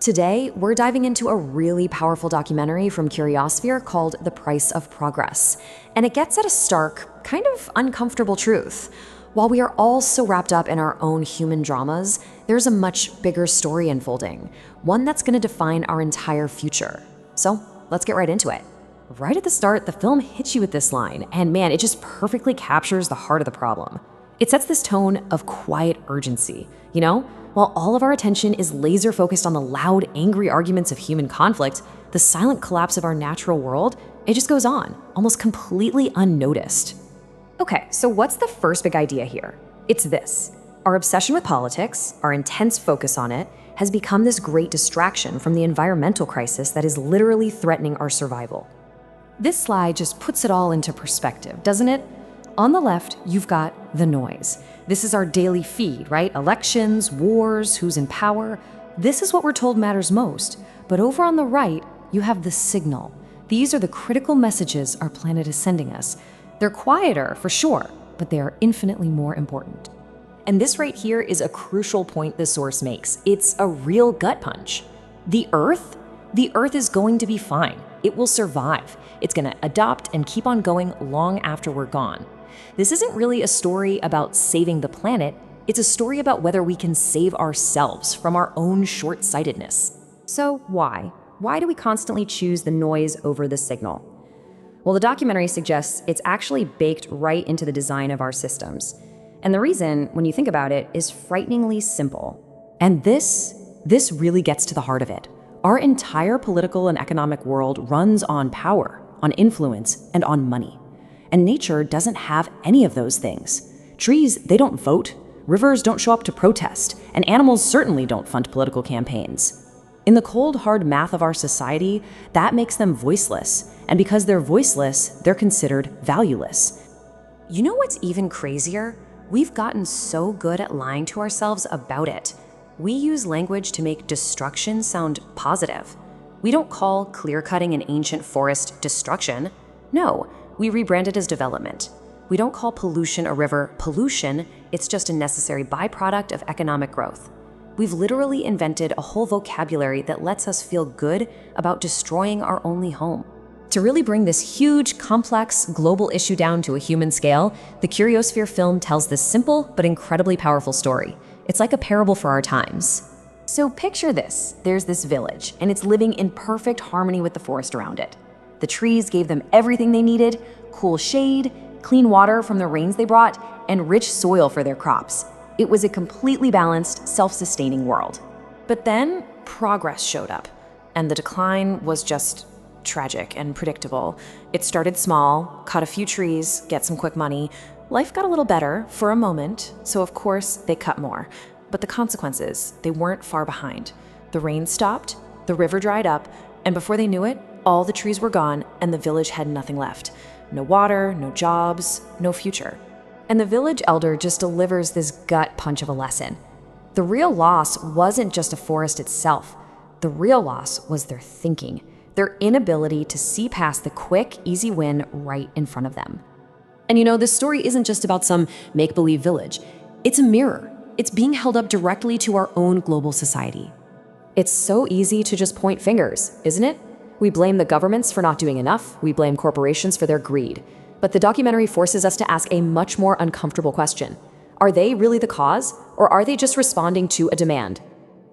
Today, we're diving into a really powerful documentary from Curiosphere called The Price of Progress. And it gets at a stark, kind of uncomfortable truth. While we are all so wrapped up in our own human dramas, there's a much bigger story unfolding, one that's going to define our entire future. So let's get right into it. Right at the start, the film hits you with this line, and man, it just perfectly captures the heart of the problem. It sets this tone of quiet urgency, While all of our attention is laser focused on the loud, angry arguments of human conflict, the silent collapse of our natural world, it just goes on, almost completely unnoticed. Okay, so what's the first big idea here? It's this. Our obsession with politics, our intense focus on it, has become this great distraction from the environmental crisis that is literally threatening our survival. This slide just puts it all into perspective, doesn't it? On the left, you've got the noise. This is our daily feed, right? Elections, wars, who's in power. This is what we're told matters most. But over on the right, you have the signal. These are the critical messages our planet is sending us. They're quieter, for sure, but they are infinitely more important. And this right here is a crucial point the source makes. It's a real gut punch. The Earth is going to be fine. It will survive. It's going to adopt and keep on going long after we're gone. This isn't really a story about saving the planet. It's a story about whether we can save ourselves from our own short-sightedness. So why? Why do we constantly choose the noise over the signal? Well, the documentary suggests it's actually baked right into the design of our systems. And the reason, when you think about it, is frighteningly simple. And this really gets to the heart of it. Our entire political and economic world runs on power, on influence, and on money. And nature doesn't have any of those things. Trees, they don't vote. Rivers don't show up to protest. And animals certainly don't fund political campaigns. In the cold, hard math of our society, that makes them voiceless. And because they're voiceless, they're considered valueless. You know what's even crazier? We've gotten so good at lying to ourselves about it. We use language to make destruction sound positive. We don't call clear-cutting an ancient forest destruction. No, we rebrand it as development. We don't call pollution a river pollution, it's just a necessary byproduct of economic growth. We've literally invented a whole vocabulary that lets us feel good about destroying our only home. To really bring this huge, complex, global issue down to a human scale, the Curiosphere film tells this simple but incredibly powerful story. It's like a parable for our times. So picture this. There's this village, and it's living in perfect harmony with the forest around it. The trees gave them everything they needed: cool shade, clean water from the rains they brought, and rich soil for their crops. It was a completely balanced, self-sustaining world. But then progress showed up, and the decline was just tragic and predictable. It started small, cut a few trees, get some quick money. Life got a little better for a moment, so of course they cut more. But the consequences, they weren't far behind. The rain stopped, the river dried up, and before they knew it, all the trees were gone and the village had nothing left. No water, no jobs, no future. And the village elder just delivers this gut punch of a lesson. The real loss wasn't just a forest itself. The real loss was their thinking, their inability to see past the quick, easy win right in front of them. And this story isn't just about some make-believe village. It's a mirror. It's being held up directly to our own global society. It's so easy to just point fingers, isn't it? We blame the governments for not doing enough. We blame corporations for their greed. But the documentary forces us to ask a much more uncomfortable question. Are they really the cause, or are they just responding to a demand?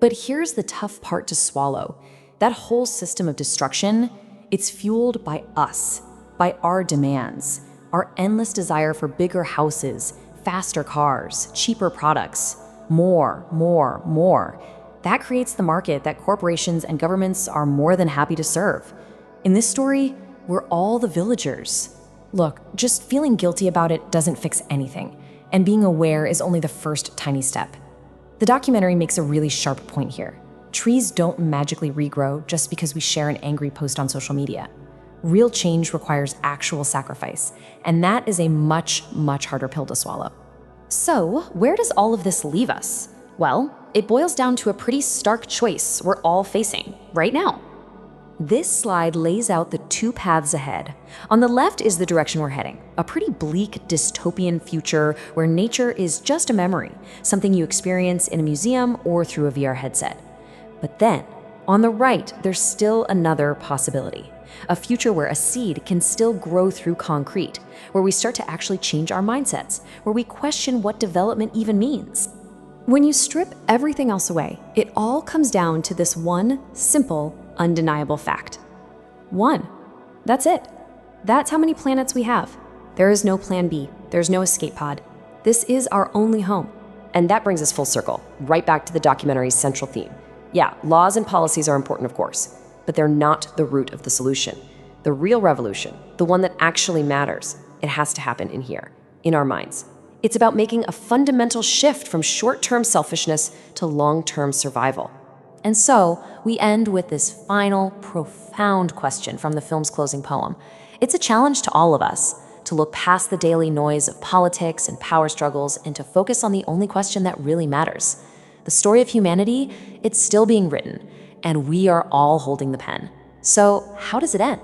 But here's the tough part to swallow. That whole system of destruction, it's fueled by us, by our demands, our endless desire for bigger houses, faster cars, cheaper products, more. That creates the market that corporations and governments are more than happy to serve. In this story, we're all the villagers. Look, just feeling guilty about it doesn't fix anything, and being aware is only the first tiny step. The documentary makes a really sharp point here. Trees don't magically regrow just because we share an angry post on social media. Real change requires actual sacrifice, and that is a much, much harder pill to swallow. So, where does all of this leave us? Well, it boils down to a pretty stark choice we're all facing right now. This slide lays out the two paths ahead. On the left is the direction we're heading, a pretty bleak dystopian future where nature is just a memory, something you experience in a museum or through a VR headset. But then, On the right, there's still another possibility. A future where a seed can still grow through concrete, where we start to actually change our mindsets, where we question what development even means. When you strip everything else away, it all comes down to this one simple, undeniable fact. One. That's it. That's how many planets we have. There is no plan B. There's no escape pod. This is our only home. And that brings us full circle, right back to the documentary's central theme. Yeah, laws and policies are important, of course, but they're not the root of the solution. The real revolution, the one that actually matters, it has to happen in here, in our minds. It's about making a fundamental shift from short-term selfishness to long-term survival. And so, we end with this final, profound question from the film's closing poem. It's a challenge to all of us to look past the daily noise of politics and power struggles and to focus on the only question that really matters. The story of humanity, it's still being written, and we are all holding the pen. So, how does it end?